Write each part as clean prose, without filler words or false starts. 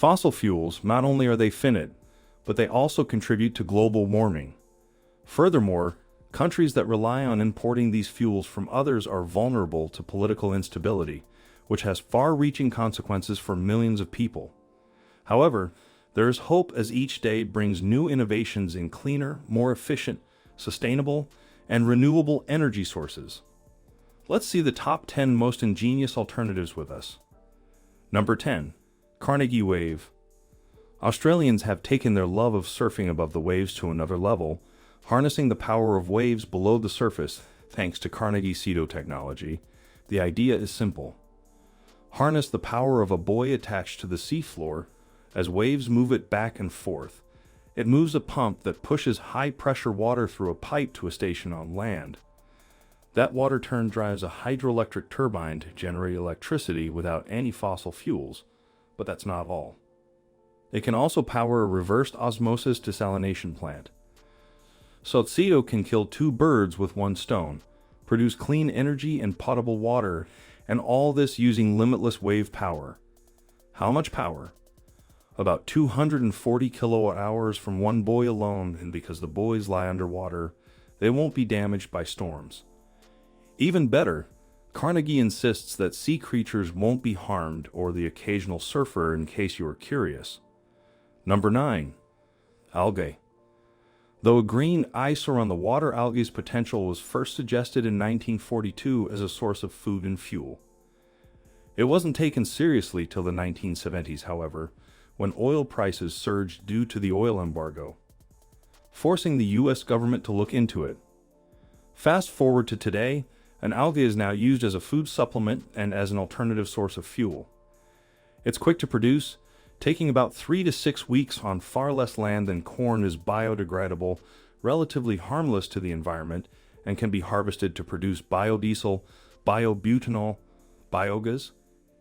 Fossil fuels, not only are they finite, but they also contribute to global warming. Furthermore, countries that rely on importing these fuels from others are vulnerable to political instability, which has far-reaching consequences for millions of people. However, there is hope as each day brings new innovations in cleaner, more efficient, sustainable, and renewable energy sources. Let's see the top 10 most ingenious alternatives with us. Number 10. Carnegie Wave. Australians have taken their love of surfing above the waves to another level, harnessing the power of waves below the surface thanks to Carnegie Cedo technology. The idea is simple. Harness the power of a buoy attached to the seafloor. As waves move it back and forth, it moves a pump that pushes high-pressure water through a pipe to a station on land. That water turn drives a hydroelectric turbine to generate electricity without any fossil fuels, but that's not all. It can also power a reversed osmosis desalination plant. So Cedo can kill two birds with one stone, produce clean energy and potable water, and all this using limitless wave power. How much power? About 240 kilowatt hours from one buoy alone, and because the buoys lie underwater, they won't be damaged by storms. Even better, Carnegie insists that sea creatures won't be harmed or the occasional surfer, in case you are curious. Number 9. Algae. Though a green eyesore on the water, algae's potential was first suggested in 1942 as a source of food and fuel. It wasn't taken seriously till the 1970s, however, when oil prices surged due to the oil embargo, forcing the US government to look into it. Fast forward to today, an algae is now used as a food supplement and as an alternative source of fuel. It's quick to produce, taking about 3 to 6 weeks on far less land than corn, is biodegradable, relatively harmless to the environment, and can be harvested to produce biodiesel, biobutanol, biogas,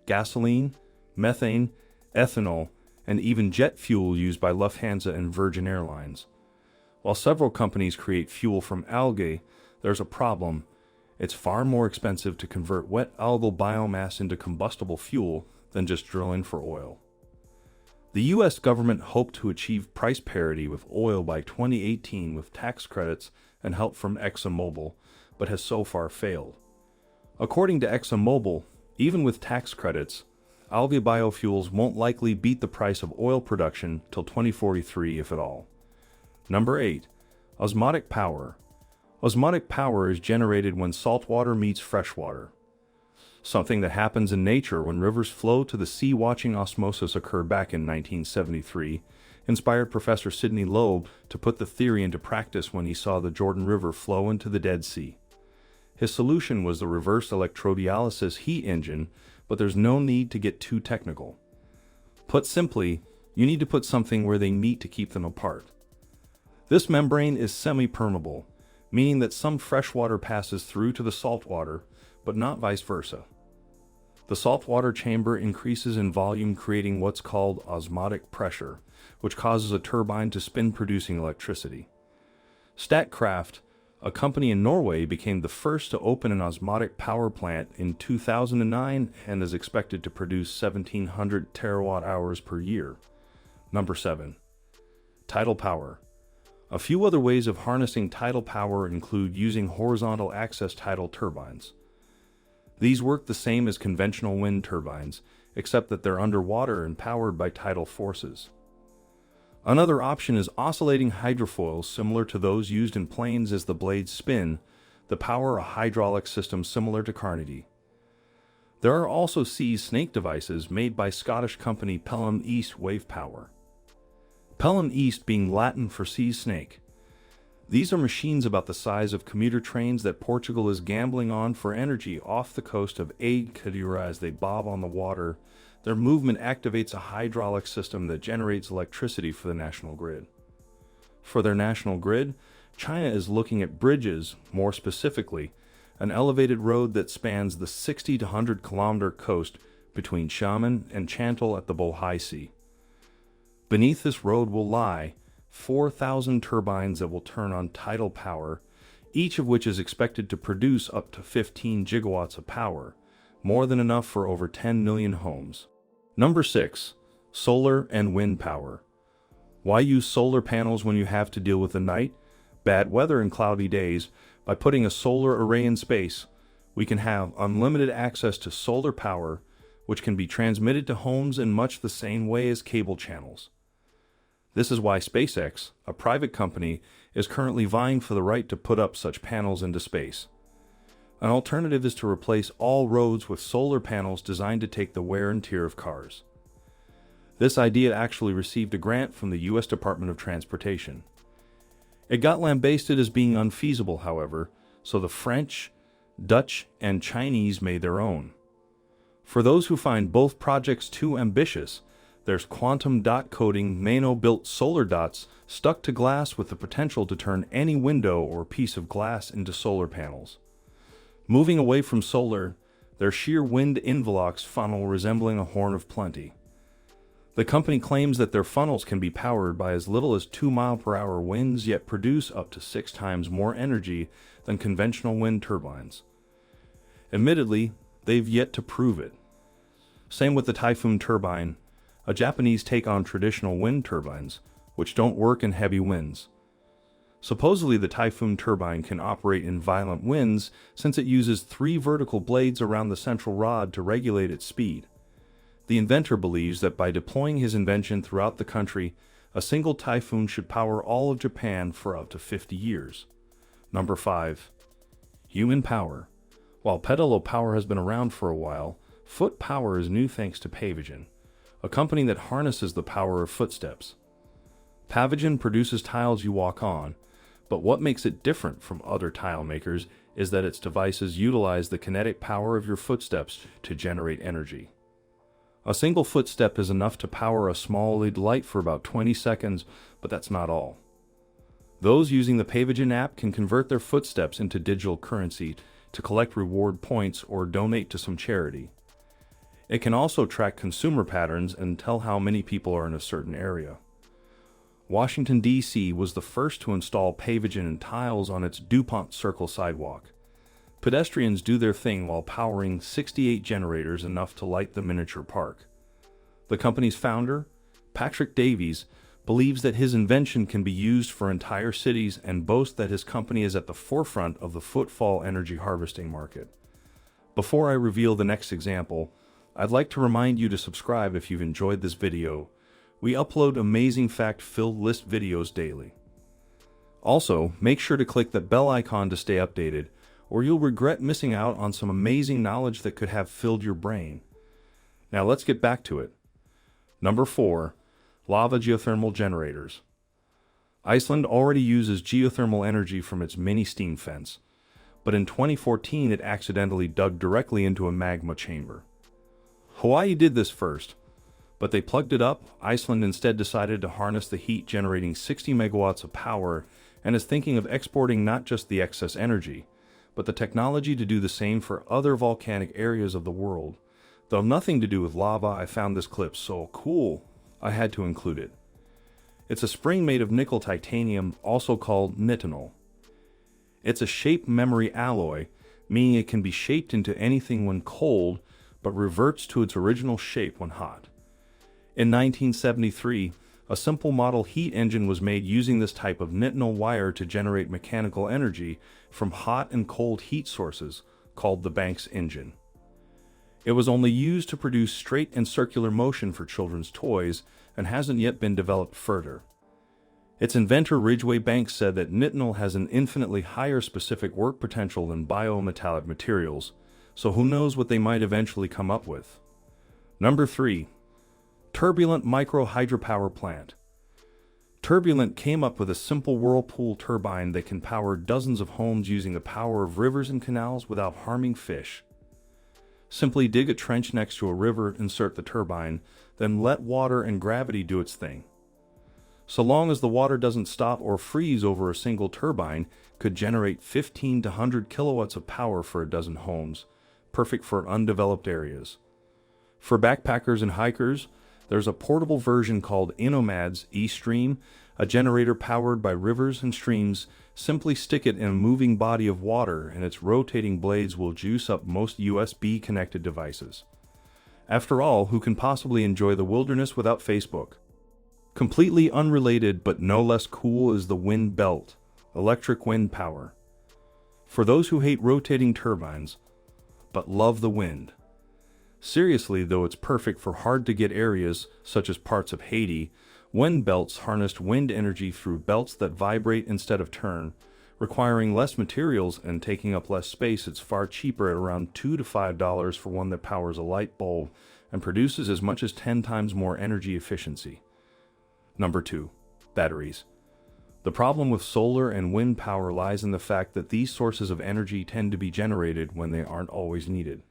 gasoline, methane, ethanol, and even jet fuel used by Lufthansa and Virgin Airlines. While several companies create fuel from algae, there's a problem. It's far more expensive to convert wet algal biomass into combustible fuel than just drilling for oil. The US government hoped to achieve price parity with oil by 2018 with tax credits and help from ExxonMobil, but has so far failed. According to ExxonMobil, even with tax credits, algae biofuels won't likely beat the price of oil production till 2043, if at all. Number 8. Osmotic Power. Osmotic power is generated when salt water meets fresh water. Something that happens in nature when rivers flow to the sea. Watching osmosis occur back in 1973 inspired Professor Sidney Loeb to put the theory into practice when he saw the Jordan River flow into the Dead Sea. His solution was the reverse electrodialysis heat engine, but there's no need to get too technical. Put simply, you need to put something where they meet to keep them apart. This membrane is semi-permeable, meaning that some fresh water passes through to the salt water, but not vice versa. The saltwater chamber increases in volume, creating what's called osmotic pressure, which causes a turbine to spin, producing electricity. Statkraft, a company in Norway, became the first to open an osmotic power plant in 2009 and is expected to produce 1,700 terawatt-hours per year. Number 7. Tidal Power. A few other ways of harnessing tidal power include using horizontal axis tidal turbines. These work the same as conventional wind turbines, except that they're underwater and powered by tidal forces. Another option is oscillating hydrofoils similar to those used in planes. As the blades spin, they power a hydraulic system similar to Carnegie. There are also sea snake devices made by Scottish company Pelham East Wave Power. Pelham East being Latin for sea snake. These are machines about the size of commuter trains that Portugal is gambling on for energy off the coast of Algae. As they bob on the water, their movement activates a hydraulic system that generates electricity for the national grid. For their national grid, China is looking at bridges, more specifically, an elevated road that spans the 60 to 100 kilometer coast between Xiamen and Chantal at the Bohai Sea. Beneath this road will lie 4,000 turbines that will turn on tidal power, each of which is expected to produce up to 15 gigawatts of power, more than enough for over 10 million homes. Number 6. Solar and wind power. Why use solar panels when you have to deal with the night, bad weather, and cloudy days? By putting a solar array in space, we can have unlimited access to solar power, which can be transmitted to homes in much the same way as cable channels. This is why SpaceX, a private company, is currently vying for the right to put up such panels into space. An alternative is to replace all roads with solar panels designed to take the wear and tear of cars. This idea actually received a grant from the U.S. Department of Transportation. It got lambasted as being unfeasible, however, so the French, Dutch, and Chinese made their own. For those who find both projects too ambitious, there's quantum dot coating nano-built solar dots stuck to glass with the potential to turn any window or piece of glass into solar panels. Moving away from solar, their sheer wind involux funnel resembling a horn of plenty. The company claims that their funnels can be powered by as little as 2-mile-per-hour winds, yet produce up to 6 times more energy than conventional wind turbines. Admittedly, they've yet to prove it. Same with the Typhoon turbine, a Japanese take on traditional wind turbines, which don't work in heavy winds. Supposedly, the Typhoon turbine can operate in violent winds since it uses 3 vertical blades around the central rod to regulate its speed. The inventor believes that by deploying his invention throughout the country, a single typhoon should power all of Japan for up to 50 years. Number 5. Human power. While pedal power has been around for a while, foot power is new thanks to Pavagen, a company that harnesses the power of footsteps. Pavagen produces tiles you walk on, but what makes it different from other tile makers is that its devices utilize the kinetic power of your footsteps to generate energy. A single footstep is enough to power a small LED light for about 20 seconds, but that's not all. Those using the Pavagen app can convert their footsteps into digital currency to collect reward points or donate to some charity. It can also track consumer patterns and tell how many people are in a certain area. Washington, D.C. was the first to install Pavagen and tiles on its DuPont Circle sidewalk. Pedestrians do their thing while powering 68 generators, enough to light the miniature park. The company's founder, Patrick Davies, believes that his invention can be used for entire cities and boasts that his company is at the forefront of the footfall energy harvesting market. Before I reveal the next example, I'd like to remind you to subscribe if you've enjoyed this video. We upload amazing fact-filled list videos daily. Also, make sure to click that bell icon to stay updated, or you'll regret missing out on some amazing knowledge that could have filled your brain. Now let's get back to it. Number 4. Lava geothermal generators. Iceland already uses geothermal energy from its mini steam vents, but in 2014 it accidentally dug directly into a magma chamber. Hawaii did this first, but they plugged it up. Iceland instead decided to harness the heat, generating 60 megawatts of power, and is thinking of exporting not just the excess energy, but the technology to do the same for other volcanic areas of the world. Though nothing to do with lava, I found this clip so cool, I had to include it. It's a spring made of nickel titanium, also called nitinol. It's a shape memory alloy, meaning it can be shaped into anything when cold, but reverts to its original shape when hot. In 1973, a simple model heat engine was made using this type of nitinol wire to generate mechanical energy from hot and cold heat sources, called the Banks engine. It was only used to produce straight and circular motion for children's toys and hasn't yet been developed further. Its inventor Ridgway Banks said that nitinol has an infinitely higher specific work potential than biometallic materials, so who knows what they might eventually come up with. Number 3. Turbulent micro hydropower plant. Turbulent came up with a simple whirlpool turbine that can power dozens of homes using the power of rivers and canals without harming fish. Simply dig a trench next to a river, insert the turbine, then let water and gravity do its thing. So long as the water doesn't stop or freeze over, a single turbine could generate 15 to 100 kilowatts of power for a dozen homes, perfect for undeveloped areas. For backpackers and hikers, there's a portable version called Inomad's eStream, a generator powered by rivers and streams. Simply stick it in a moving body of water and its rotating blades will juice up most USB-connected devices. After all, who can possibly enjoy the wilderness without Facebook? Completely unrelated but no less cool is the wind belt, electric wind power. For those who hate rotating turbines, but love the wind. Seriously though, it's perfect for hard-to-get areas such as parts of Haiti. Wind belts harness wind energy through belts that vibrate instead of turn, requiring less materials and taking up less space. It's far cheaper at around $2 to $5 for one that powers a light bulb and produces as much as 10 times more energy efficiency. Number 2. Batteries. The problem with solar and wind power lies in the fact that these sources of energy tend to be generated when they aren't always needed.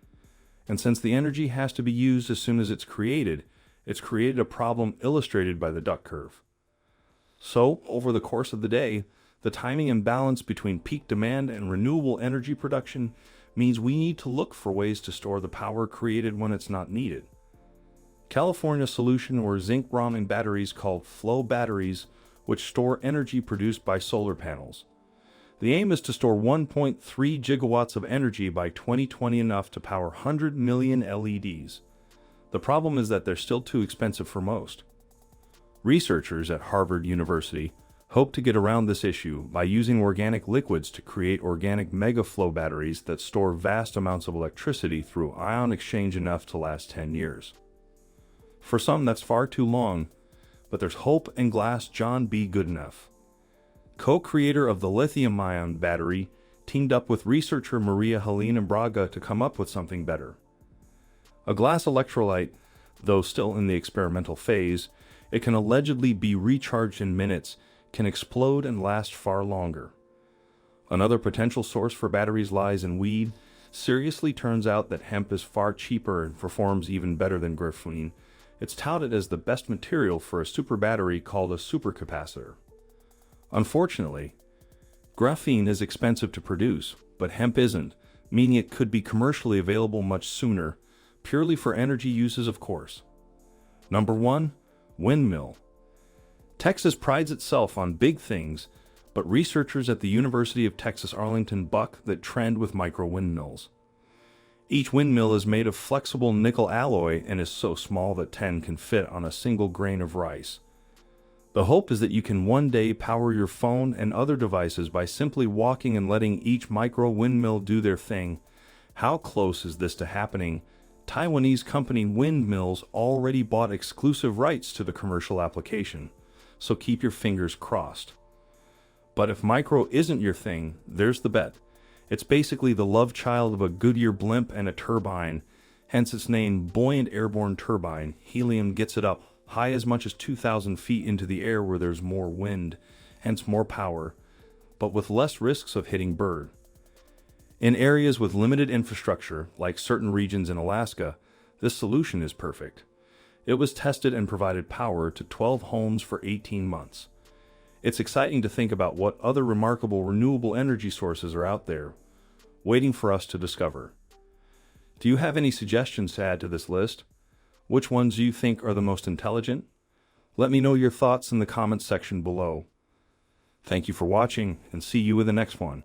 And since the energy has to be used as soon as it's created a problem illustrated by the duck curve. So, over the course of the day, the timing imbalance between peak demand and renewable energy production means we need to look for ways to store the power created when it's not needed. California's solution were zinc-bromine batteries called flow batteries, which store energy produced by solar panels. The aim is to store 1.3 gigawatts of energy by 2020, enough to power 100 million LEDs. The problem is that they're still too expensive for most. Researchers at Harvard University hope to get around this issue by using organic liquids to create organic megaflow batteries that store vast amounts of electricity through ion exchange, enough to last 10 years. For some, that's far too long, but there's hope in glass. John B. Goodenough, co-creator of the lithium-ion battery, teamed up with researcher Maria Helena Braga to come up with something better. A glass electrolyte, though still in the experimental phase, it can allegedly be recharged in minutes, can explode and last far longer. Another potential source for batteries lies in weed. Seriously, turns out that hemp is far cheaper and performs even better than graphene. It's touted as the best material for a super battery called a supercapacitor. Unfortunately, graphene is expensive to produce, but hemp isn't, meaning it could be commercially available much sooner, purely for energy uses, of course. Number 1. Windmill. Texas prides itself on big things, but researchers at the University of Texas Arlington buck that trend with micro windmills. Each windmill is made of flexible nickel alloy and is so small that 10 can fit on a single grain of rice. The hope is that you can one day power your phone and other devices by simply walking and letting each micro windmill do their thing. How close is this to happening? Taiwanese company Windmills already bought exclusive rights to the commercial application, so keep your fingers crossed. But if micro isn't your thing, there's the bet. It's basically the love child of a Goodyear blimp and a turbine, hence its name, buoyant airborne turbine. Helium gets it up high as much as 2,000 feet into the air where there's more wind, hence more power, but with less risks of hitting bird. In areas with limited infrastructure, like certain regions in Alaska, this solution is perfect. It was tested and provided power to 12 homes for 18 months. It's exciting to think about what other remarkable renewable energy sources are out there, waiting for us to discover. Do you have any suggestions to add to this list? Which ones do you think are the most intelligent? Let me know your thoughts in the comments section below. Thank you for watching, and see you in the next one.